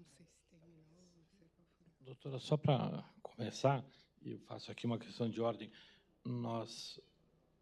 sei se terminou, não sei qual foi. Doutora, só para começar, eu faço aqui uma questão de ordem. Nós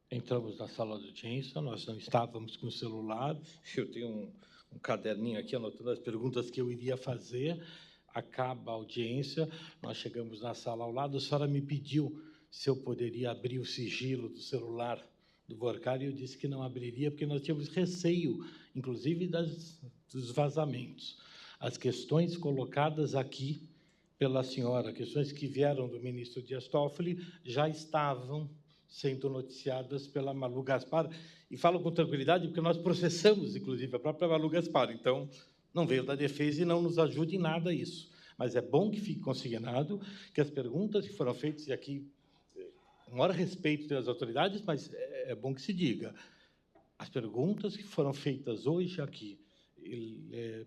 entramos na sala de audiência, nós não estávamos com o celular, eu tenho um caderninho aqui anotando as perguntas que eu iria fazer, acaba a audiência, nós chegamos na sala ao lado, a senhora me pediu se eu poderia abrir o sigilo do celular do Vorcar, e eu disse que não abriria, porque nós tínhamos receio, inclusive, dos vazamentos. As questões colocadas aqui pela senhora, questões que vieram do ministro Dias Toffoli, já estavam sendo noticiadas pela Malu Gaspar, e falo com tranquilidade porque nós processamos, inclusive, a própria Malu Gaspar, então não veio da defesa e não nos ajuda em nada isso. Mas é bom que fique consignado que as perguntas que foram feitas, e aqui, com o maior respeito das autoridades, mas é bom que se diga, as perguntas que foram feitas hoje aqui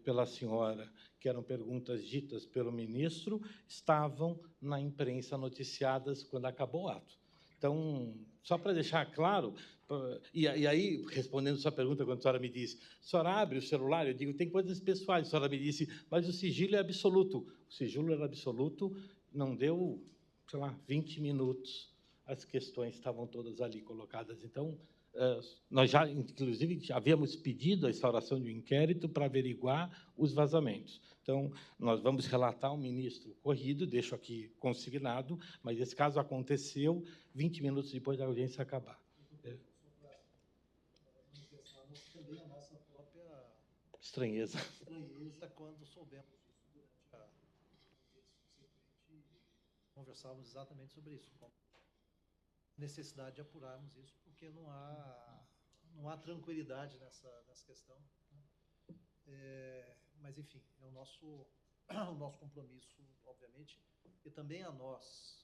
pela senhora, que eram perguntas ditas pelo ministro, estavam na imprensa noticiadas quando acabou o ato. Então, só para deixar claro, e aí, respondendo a sua pergunta, quando a senhora me disse, a senhora abre o celular? Eu digo, tem coisas pessoais. A senhora me disse, mas o sigilo é absoluto. O sigilo era absoluto, não deu, sei lá, 20 minutos, as questões estavam todas ali colocadas. Então, nós já, inclusive, já havíamos pedido a instauração de um inquérito para averiguar os vazamentos. Então, nós vamos relatar ao ministro corrido, deixo aqui consignado, mas esse caso aconteceu 20 minutos depois da audiência acabar. Também a nossa própria estranheza quando soubemos disso durante a audiência subsequente, conversávamos exatamente sobre isso, com necessidade de apurarmos isso, porque não há tranquilidade nessa questão, né? Mas, enfim, é o nosso compromisso, obviamente, e também a nós,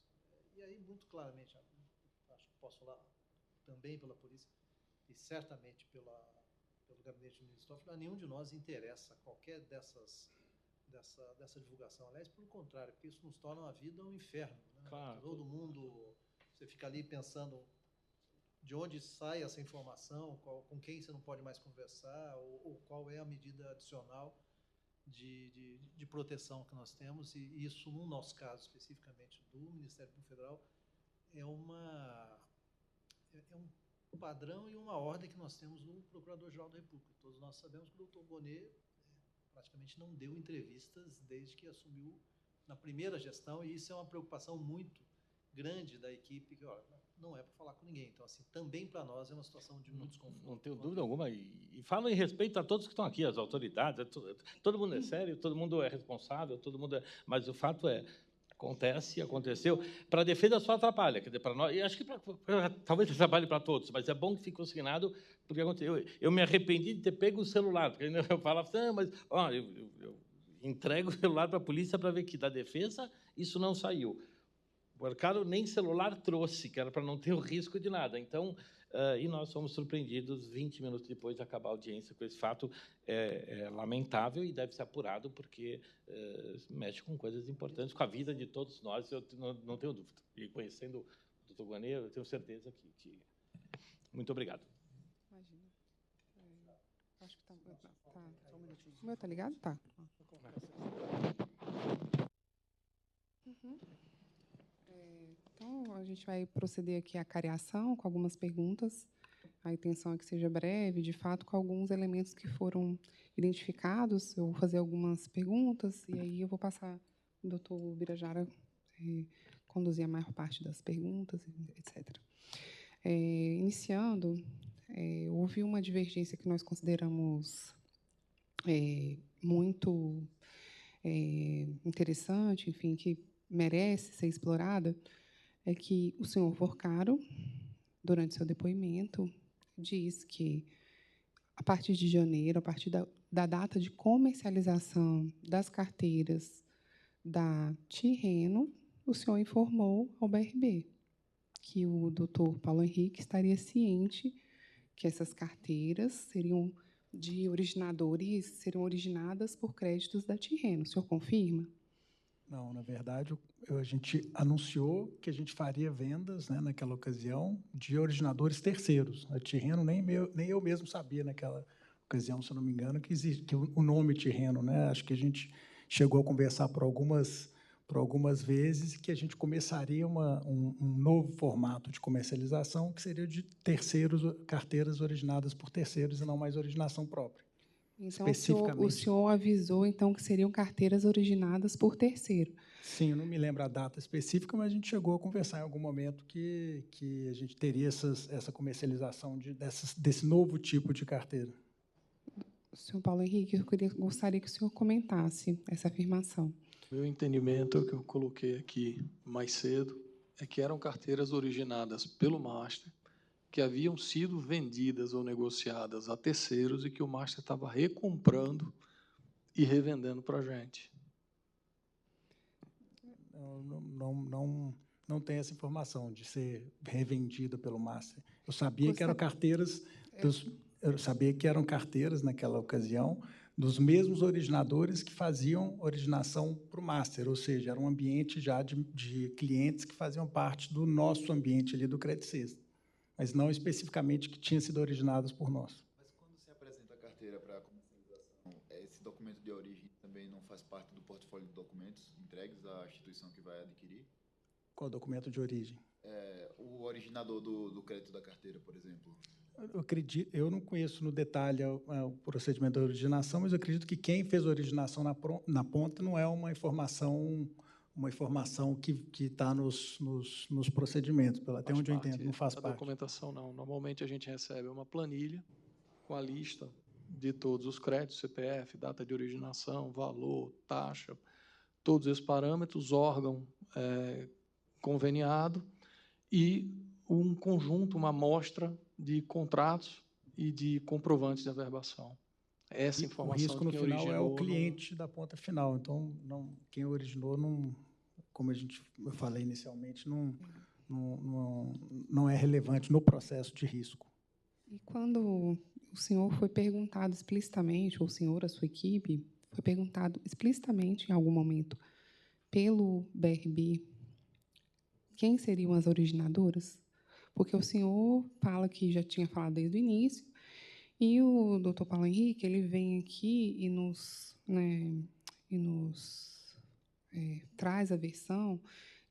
e aí, muito claramente, acho que posso falar também pela polícia, e certamente pelo gabinete do ministro Toffoli, a nenhum de nós interessa qualquer dessa divulgação. Aliás, pelo contrário, porque isso nos torna a vida um inferno, né? Claro. Todo mundo, você fica ali pensando de onde sai essa informação, com quem você não pode mais conversar, ou qual é a medida adicional de proteção que nós temos, e isso, no nosso caso, especificamente do Ministério Público Federal, é um padrão e uma ordem que nós temos no Procurador-Geral da República. Todos nós sabemos que o doutor Bonet praticamente não deu entrevistas desde que assumiu na primeira gestão, e isso é uma preocupação muito grande da equipe, que não é para falar com ninguém. Então, assim, também para nós é uma situação de muito desconforto. Não tenho dúvida alguma. E falo em respeito a todos que estão aqui, as autoridades, todo mundo é sério, todo mundo é responsável, todo mundo é... Mas o fato é, aconteceu. Para a defesa só atrapalha, quer dizer, para nós, e acho que talvez atrapalhe para todos, mas é bom que fique consignado, porque aconteceu. Eu me arrependi de ter pego o celular, porque eu falava assim, mas eu entrego o celular para a polícia para ver que da defesa isso não saiu. O Arcaro nem celular trouxe, que era para não ter o risco de nada. Então, e nós fomos surpreendidos 20 minutos depois de acabar a audiência com esse fato. É lamentável e deve ser apurado, porque mexe com coisas importantes, com a vida de todos nós, eu não tenho dúvida. E conhecendo o doutor Guanet, eu tenho certeza que... Muito obrigado. Imagina. Acho que tá. Só um minutinho. O meu está ligado? Tá. Uhum. Então, a gente vai proceder aqui à cariação com algumas perguntas. A intenção é que seja breve, de fato, com alguns elementos que foram identificados. Eu vou fazer algumas perguntas e aí eu vou passar o doutor Birajara conduzir a maior parte das perguntas, etc. Iniciando, houve uma divergência que nós consideramos muito interessante, enfim, que merece ser explorada, é que o senhor Vorcaro, durante seu depoimento, diz que, a partir de janeiro, a partir da data de comercialização das carteiras da Tirreno, o senhor informou ao BRB que o doutor Paulo Henrique estaria ciente que essas carteiras seriam de originadores, seriam originadas por créditos da Tirreno. O senhor confirma? Não, na verdade, a gente anunciou que a gente faria vendas, né, naquela ocasião, de originadores terceiros. A Tirreno, nem eu mesmo sabia naquela ocasião, se eu não me engano, que existe que o nome Tirreno, né? Acho que a gente chegou a conversar por algumas vezes que a gente começaria um novo formato de comercialização, que seria de terceiros, carteiras originadas por terceiros e não mais originação própria. Então, o senhor avisou, então, que seriam carteiras originadas por terceiro. Sim, eu não me lembro a data específica, mas a gente chegou a conversar em algum momento que a gente teria essa comercialização desse novo tipo de carteira. Senhor Paulo Henrique, gostaria que o senhor comentasse essa afirmação. Meu entendimento, que eu coloquei aqui mais cedo, é que eram carteiras originadas pelo Master, que haviam sido vendidas ou negociadas a terceiros e que o Master estava recomprando e revendendo para a gente. Não tem essa informação de ser revendida pelo Master. Eu sabia que eram carteiras naquela ocasião dos mesmos originadores que faziam originação para o Master, ou seja, era um ambiente já de clientes que faziam parte do nosso ambiente ali do Credit System, mas não especificamente que tinham sido originados por nós. Mas quando se apresenta a carteira para a comercialização, esse documento de origem também não faz parte do portfólio de documentos entregues à instituição que vai adquirir? Qual documento de origem? O originador do crédito da carteira, por exemplo. Eu não conheço no detalhe o procedimento da originação, mas eu acredito que quem fez a originação na ponta não é uma informação que está nos procedimentos, até onde eu entendo, não faz parte. A documentação não. Normalmente a gente recebe uma planilha com a lista de todos os créditos, CPF, data de originação, valor, taxa, todos esses parâmetros, órgão conveniado e um conjunto, uma amostra de contratos e de comprovantes de averbação. Essa informação. O risco no final é o cliente da ponta final. Então, quem originou, como eu falei inicialmente, não é relevante no processo de risco. E quando o senhor foi perguntado explicitamente, ou o senhor, a sua equipe, foi perguntado explicitamente em algum momento pelo BRB quem seriam as originadoras? Porque o senhor fala que já tinha falado desde o início, e o doutor Paulo Henrique ele vem aqui e nos traz a versão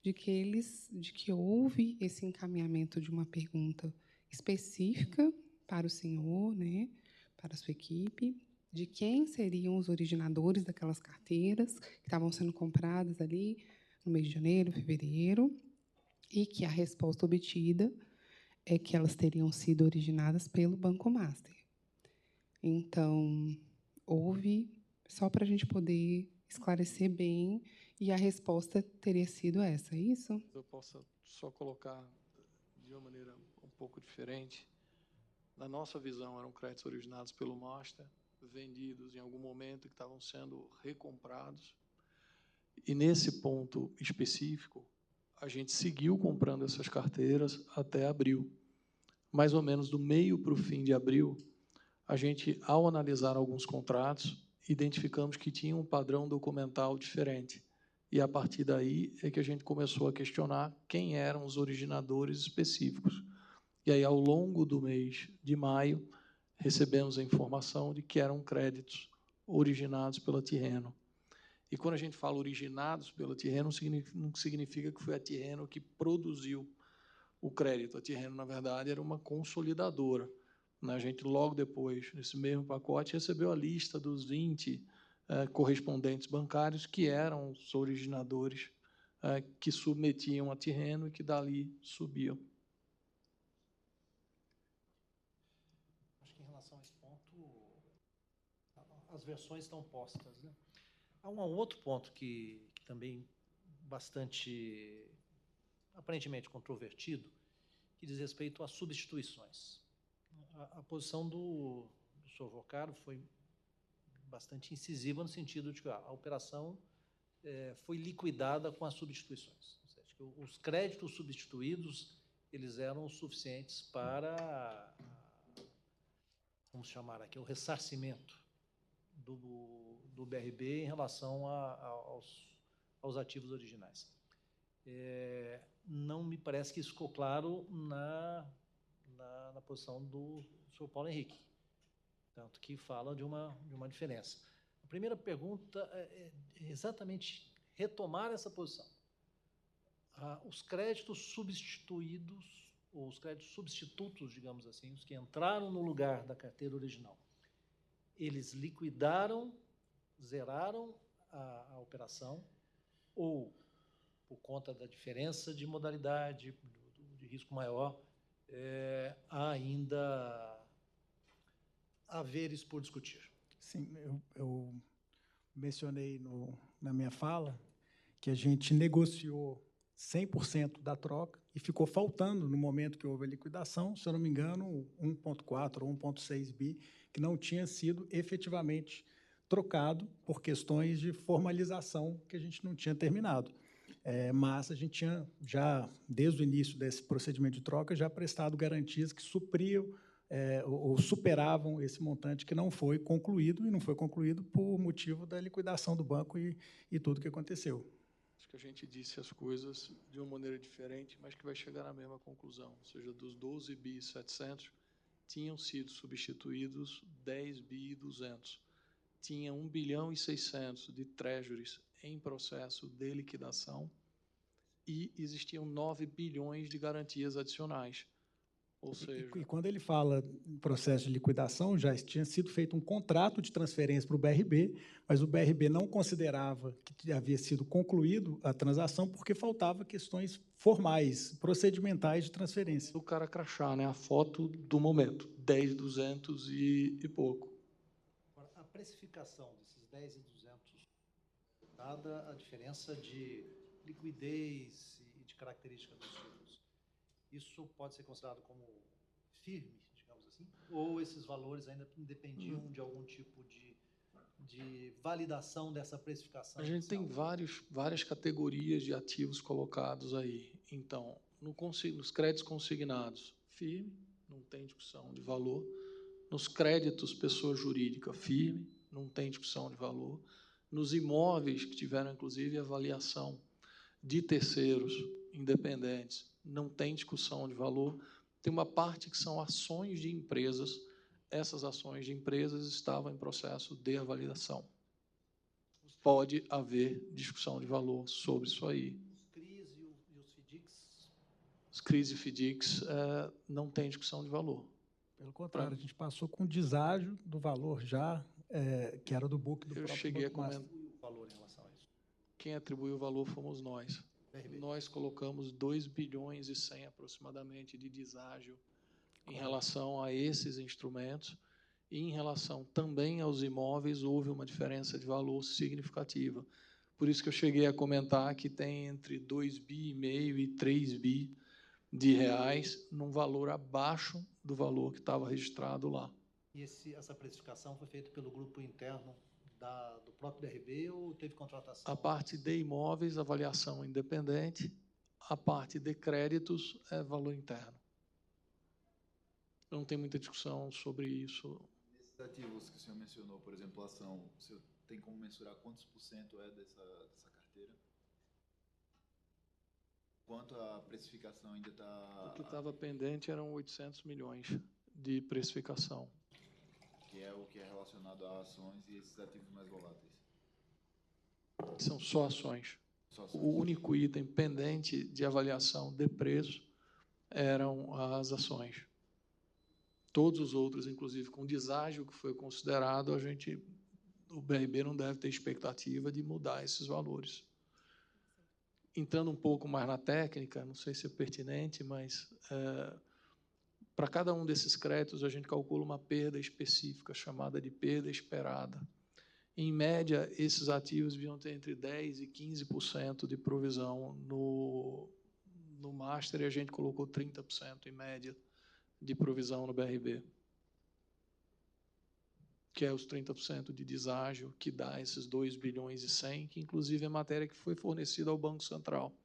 de que houve esse encaminhamento de uma pergunta específica para o senhor, para a sua equipe, de quem seriam os originadores daquelas carteiras que estavam sendo compradas ali no mês de janeiro, fevereiro, e que a resposta obtida é que elas teriam sido originadas pelo Banco Master. Então, houve, só para a gente poder esclarecer bem, e a resposta teria sido essa, é isso? Eu posso só colocar de uma maneira um pouco diferente. Na nossa visão, eram créditos originados pelo Master, vendidos em algum momento, que estavam sendo recomprados. E, nesse ponto específico, a gente seguiu comprando essas carteiras até abril. Mais ou menos do meio para o fim de abril, a gente, ao analisar alguns contratos, identificamos que tinha um padrão documental diferente. E, a partir daí, é que a gente começou a questionar quem eram os originadores específicos. E aí, ao longo do mês de maio, recebemos a informação de que eram créditos originados pela Tirreno. E quando a gente fala originados pela Tirreno, não significa que foi a Tirreno que produziu o crédito. A Tirreno, na verdade, era uma consolidadora. A gente, logo depois, nesse mesmo pacote, recebeu a lista dos 20 correspondentes bancários que eram os originadores que submetiam a Tirreno e que dali subiam. Acho que em relação a esse ponto, as versões estão postas, né? Há um outro ponto que também bastante, aparentemente, controvertido, que diz respeito às substituições. A posição do senhor Vocaro foi bastante incisiva no sentido de que a operação foi liquidada com as substituições. Ou seja, que os créditos substituídos eles eram suficientes para, vamos chamar aqui, o ressarcimento do BRB em relação aos ativos originais. Não me parece que isso ficou claro na posição do senhor Paulo Henrique, tanto que fala de uma diferença. primeira pergunta é exatamente retomar essa posição. Os créditos substituídos, ou os créditos substitutos, digamos assim, os que entraram no lugar da carteira original, eles liquidaram, zeraram a operação, ou, por conta da diferença de modalidade, de risco maior, há ainda haveres por discutir? Sim, eu mencionei na minha fala que a gente negociou 100% da troca e ficou faltando, no momento que houve a liquidação, se eu não me engano, 1,4 ou 1,6 bi, que não tinha sido efetivamente trocado por questões de formalização que a gente não tinha terminado. Mas a gente tinha, já desde o início desse procedimento de troca, já prestado garantias que supriam ou superavam esse montante que não foi concluído, e não foi concluído por motivo da liquidação do banco e tudo que aconteceu. Acho que a gente disse as coisas de uma maneira diferente, mas que vai chegar na mesma conclusão. Ou seja, dos 12 bi 700, tinham sido substituídos 10 bi 200. Tinha 1 bilhão e 600 de treasuries em processo de liquidação e existiam 9 bilhões de garantias adicionais. Ou seja, E quando ele fala em processo de liquidação, já tinha sido feito um contrato de transferência para o BRB, mas o BRB não considerava que havia sido concluído a transação porque faltava questões formais, procedimentais de transferência. o cara crachá, né? A foto do momento, 10, 200 e pouco. Agora, a precificação desses 10 e 200, dada a diferença de liquidez e de característica dos títulos, isso pode ser considerado como firme, digamos assim? Ou esses valores ainda dependiam de algum tipo de validação dessa precificação? A gente tem várias categorias de ativos colocados aí. Então, nos créditos consignados, firme, não tem discussão de valor. Nos créditos pessoa jurídica, firme, não tem discussão de valor. Nos imóveis que tiveram, inclusive, avaliação de terceiros independentes, não tem discussão de valor. Tem uma parte que são ações de empresas. Essas ações de empresas estavam em processo de avaliação. Pode haver discussão de valor sobre isso aí. Os CRIs e os FDICs? Os CRIs e FDICs não tem discussão de valor. Pelo contrário, a gente passou com deságio do valor já, que era do book do próprio Banco cheguei a comentar o valor em relação a isso. Quem atribuiu o valor fomos nós. BRB. Nós colocamos 2 bilhões e 100 aproximadamente de deságio em relação a esses instrumentos, e em relação também aos imóveis houve uma diferença de valor significativa. Por isso que eu cheguei a comentar que tem entre 2,5 bi e 3 bi de reais, num valor abaixo do valor que estava registrado lá. E essa precificação foi feita pelo grupo interno do próprio BRB ou teve contratação? A parte de imóveis, avaliação independente. A parte de créditos é valor interno. Não tem muita discussão sobre isso. Nesses ativos que o senhor mencionou, por exemplo, a ação, o senhor tem como mensurar quantos por cento é dessa carteira? Quanto a precificação ainda está... O que estava pendente eram 800 milhões de precificação. Que é o que é relacionado a ações e esses ativos mais voláteis. São só ações. Só ações. O único item pendente de avaliação de preço eram as ações. Todos os outros, inclusive com deságio que foi considerado, o BRB não deve ter expectativa de mudar esses valores. Entrando um pouco mais na técnica, não sei se é pertinente, mas para cada um desses créditos a gente calcula uma perda específica, chamada de perda esperada. Em média, esses ativos deviam ter entre 10% e 15% de provisão no Master, e a gente colocou 30% em média de provisão no BRB, que é os 30% de deságio, que dá esses 2 bilhões e 100, que inclusive é matéria que foi fornecida ao Banco Central.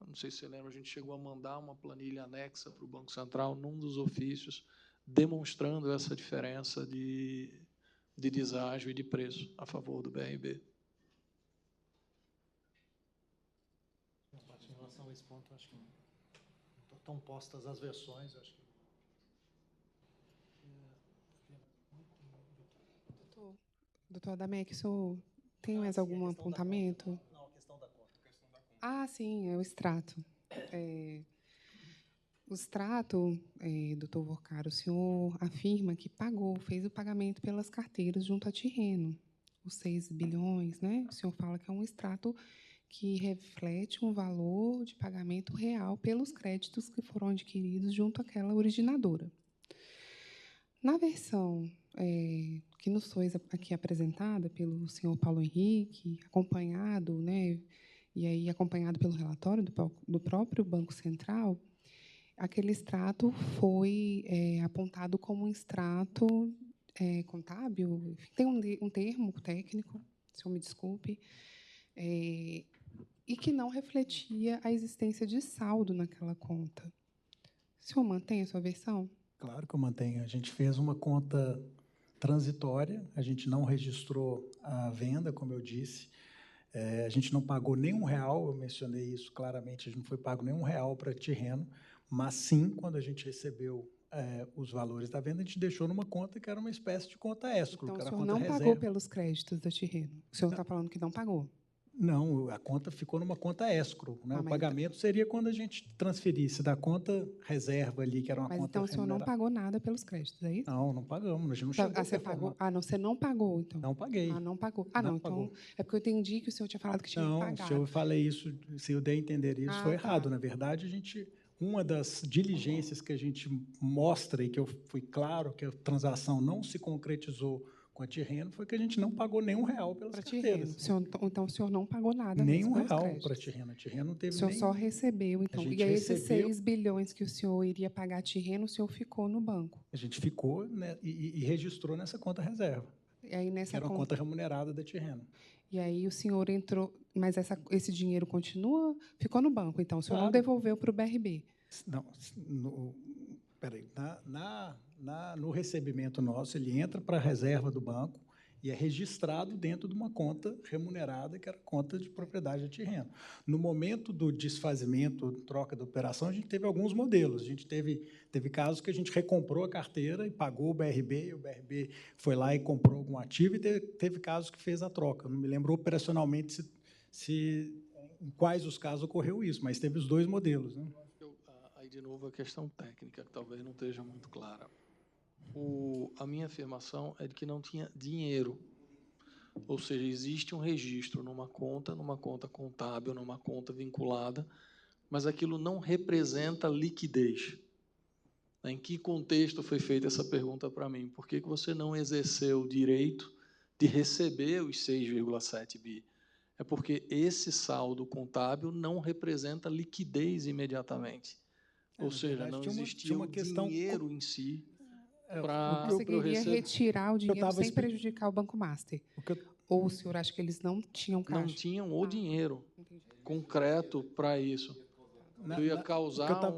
Não sei se você lembra, a gente chegou a mandar uma planilha anexa para o Banco Central, num dos ofícios, demonstrando essa diferença de deságio e de preço a favor do BRB. Em relação a esse ponto, acho que estão postas as versões, acho que... Doutor, Doutor Adamec, o senhor tem mais algum apontamento? Não, a questão da conta. Ah, sim, é o extrato. O extrato, doutor Vorcaro, o senhor afirma que pagou, fez o pagamento pelas carteiras junto à Tirreno, os 6 bilhões, né? O senhor fala que é um extrato que reflete um valor de pagamento real pelos créditos que foram adquiridos junto àquela originadora. Na versão que nos foi aqui apresentada pelo senhor Paulo Henrique, acompanhado, né, e aí acompanhado pelo relatório do próprio Banco Central, aquele extrato foi apontado como um extrato contábil, enfim, tem um termo técnico, se o senhor me desculpe, e que não refletia a existência de saldo naquela conta. O senhor mantém a sua versão? Claro que eu mantenho. A gente fez uma conta transitória, a gente não registrou a venda, como eu disse. A gente não pagou nenhum real, eu mencionei isso claramente, a gente não foi pago nenhum real para Tirreno, mas sim, quando a gente recebeu os valores da venda, a gente deixou numa conta que era uma espécie de conta escro, Então, que o era a senhor conta não reserva. pagou pelos créditos da Tirreno? O senhor está falando que não pagou? Não, a conta ficou numa conta escro, né? O mas pagamento seria quando a gente transferisse da conta reserva ali, que era uma Mas conta então o senhor não remunerada. pagou nada pelos créditos, é isso? Não, não pagamos, a gente não chegou a Você performar. pagou? Ah, não, você não pagou, então. Não paguei. Ah, não pagou. Ah, não, então pagou. é porque eu entendi que o senhor tinha falado que tinha Não, pagado. se eu falei isso, se eu dei a entender isso, foi errado. Tá. Na verdade, uma das diligências que a gente mostra e que eu fui claro que a transação não se concretizou com a Tirreno foi que a gente não pagou nenhum real pelas carteiras. Então, o senhor não pagou nada Nenhum mesmo pelos real créditos. para a Tirreno. A Tirreno não teve O senhor nem... só recebeu, então. E aí, esses 6 bilhões que o senhor iria pagar a Tirreno, o senhor ficou no banco? A gente ficou, né, e registrou nessa conta reserva. E aí, que era uma conta remunerada da Tirreno. E aí o senhor entrou... Mas esse dinheiro ficou no banco, então? O senhor Claro. não devolveu para o BRB? Não, peraí. No recebimento nosso, ele entra para a reserva do banco e é registrado dentro de uma conta remunerada, que era conta de propriedade da Tirreno. No momento do desfazimento, troca da operação, a gente teve alguns modelos. A gente teve casos que a gente recomprou a carteira e pagou o BRB, e o BRB foi lá e comprou algum ativo, e teve casos que fez a troca. Eu não me lembro operacionalmente em quais os casos ocorreu isso, mas teve os dois modelos, né? Aí, de novo, a questão técnica, que talvez não esteja muito clara. A minha afirmação é de que não tinha dinheiro. Ou seja, existe um registro numa conta contábil, numa conta vinculada, mas aquilo não representa liquidez. Em que contexto foi feita essa pergunta para mim? Por que você não exerceu o direito de receber os 6,7 bi? É porque esse saldo contábil não representa liquidez imediatamente. Ou seja, não existia um dinheiro em si para eu conseguiria retirar o dinheiro sem prejudicar o Banco Master. Ou o senhor acha que eles não tinham caixa? Não tinham o dinheiro concreto para isso. Eu ia causar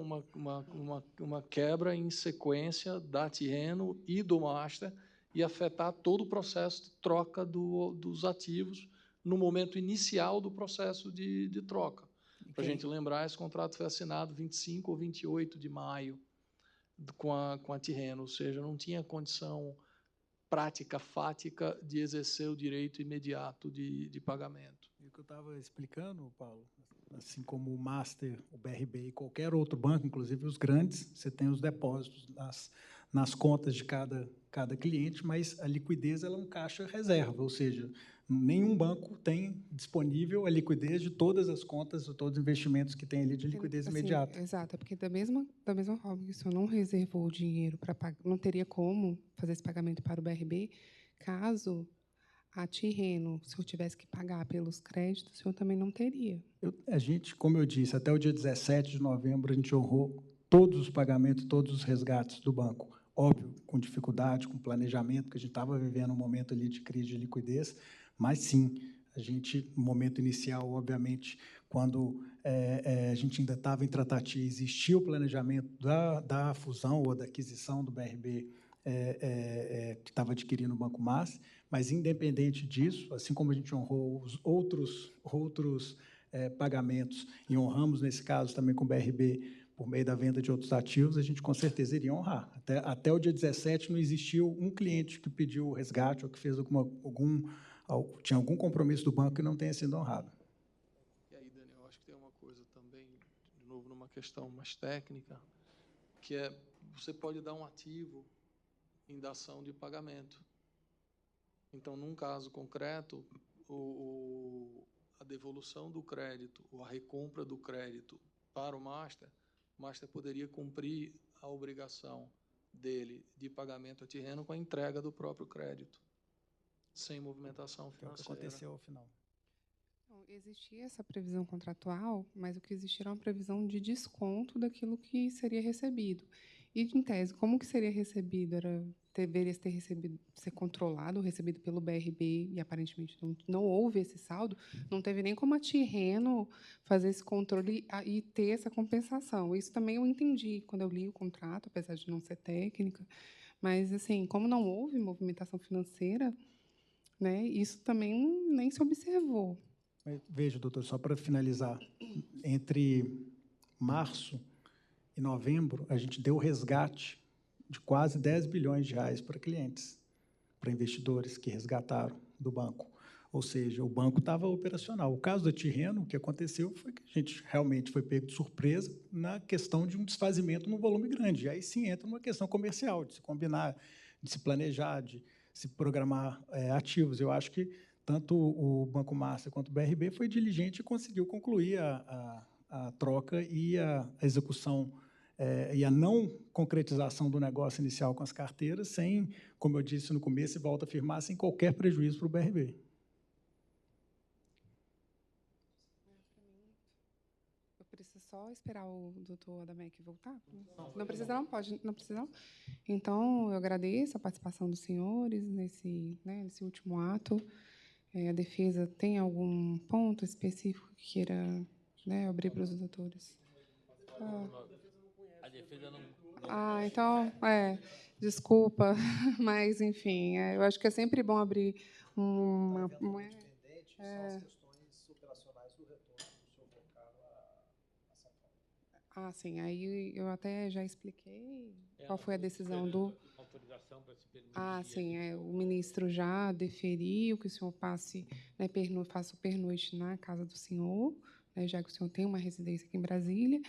uma quebra em sequência da Tirreno e do Master e afetar todo o processo de troca dos ativos no momento inicial do processo de troca. Para a gente lembrar, esse contrato foi assinado 25 ou 28 de maio com a Tirreno, ou seja, não tinha condição prática, fática, de exercer o direito imediato de pagamento. E o que eu estava explicando, Paulo, assim como o Master, o BRB e qualquer outro banco, inclusive os grandes, você tem os depósitos nas contas de cada cliente, mas a liquidez ela é um caixa reserva, ou seja, nenhum banco tem disponível a liquidez de todas as contas, de todos os investimentos que tem ali de liquidez imediata. Exato, porque da mesma forma que o senhor não reservou o dinheiro para pagar, não teria como fazer esse pagamento para o BRB, caso a Tirreno, se eu tivesse que pagar pelos créditos, o senhor também não teria. A gente, como eu disse, até o dia 17 de novembro, a gente honrou todos os pagamentos, todos os resgates do banco. Óbvio, com dificuldade, com planejamento, porque a gente estava vivendo um momento ali de crise de liquidez, mas, sim, a gente, no momento inicial, obviamente, quando a gente ainda estava em tratativa, existia o planejamento da fusão ou da aquisição do BRB que estava adquirindo o Banco Master, mas, independente disso, assim como a gente honrou os outros pagamentos, e honramos, nesse caso, também com o BRB, por meio da venda de outros ativos, a gente com certeza iria honrar. Até o dia 17 não existiu um cliente que pediu resgate ou que fez tinha algum compromisso do banco que não tenha sido honrado. E aí, Daniel, eu acho que tem uma coisa também, de novo, numa questão mais técnica, que é, você pode dar um ativo em dação de pagamento. Então, num caso concreto, a devolução do crédito, ou a recompra do crédito para o master poderia cumprir a obrigação dele de pagamento a Tirreno com a entrega do próprio crédito, sem movimentação Que é o que financeira. aconteceu ao final. Então, existia essa previsão contratual, mas o que existia era uma previsão de desconto daquilo que seria recebido. E, em tese, como que seria recebido? Deveria ter recebido, ser controlado, recebido pelo BRB, e aparentemente não houve esse saldo, não teve nem como a Tirreno fazer esse controle e ter essa compensação. Isso também eu entendi quando eu li o contrato, apesar de não ser técnica, mas, assim, como não houve movimentação financeira, né, isso também nem se observou. Veja, doutor, só para finalizar, entre março e novembro, a gente deu resgate de quase 10 bilhões de reais para clientes, para investidores que resgataram do banco. Ou seja, o banco estava operacional. O caso da Tirreno, o que aconteceu foi que a gente realmente foi pego de surpresa na questão de um desfazimento num volume grande. E aí sim entra uma questão comercial, de se combinar, de se planejar, de se programar ativos. Eu acho que tanto o Banco Master quanto o BRB foi diligente e conseguiu concluir a troca e a execução e a não concretização do negócio inicial com as carteiras, sem, como eu disse no começo, e volto a afirmar, sem qualquer prejuízo para o BRB. Eu preciso só esperar o doutor Adamec voltar? Não precisa, não? Pode, não precisa, não? Então, eu agradeço a participação dos senhores nesse último ato. A defesa tem algum ponto específico que queira, né, abrir para os doutores? A defesa não... Então, desculpa, mas, enfim, eu acho que é sempre bom abrir uma... Pendente são as questões operacionais do retorno do seu vocário a São Paulo. Sim, aí eu até já expliquei qual foi a decisão do... Autorização para se permitir... sim, o ministro já deferiu que o senhor passe, né, faça o pernoite na casa do senhor, né, já que o senhor tem uma residência aqui em Brasília,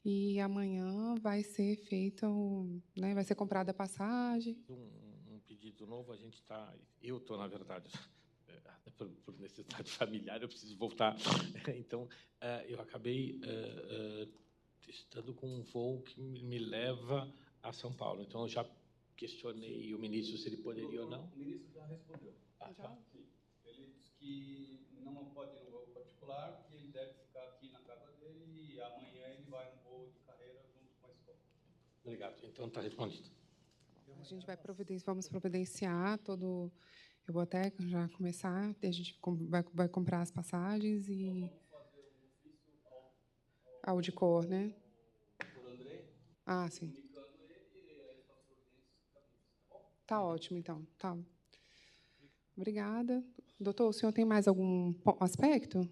e amanhã vai ser feita vai ser comprada a passagem. Um pedido novo, eu estou, na verdade, por necessidade familiar, eu preciso voltar. Então, eu acabei estando com um voo que me leva a São Paulo. Então, eu já questionei o ministro se ele poderia ou não. O ministro já respondeu. Sim. Ele disse que não pode ir no voo particular, que ele deve ficar aqui na casa dele e amanhã ele vai no voo de carreira junto com a escola. Obrigado. Então, está respondido. A gente vamos providenciar todo... Eu vou até já começar, a gente vai comprar as passagens e... Vamos fazer um ofício ao de cor, né? Por André, sim. comunicando ele e aí as providências cabíveis, tá bom? Tá ótimo, então. Tá. Obrigada. Doutor, o senhor tem mais algum aspecto?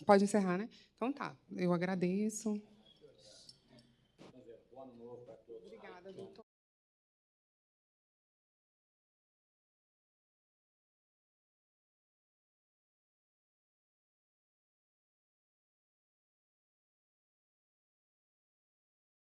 Pode encerrar, né? Então, tá. Eu agradeço. Bom ano novo para todos. Obrigada, doutor.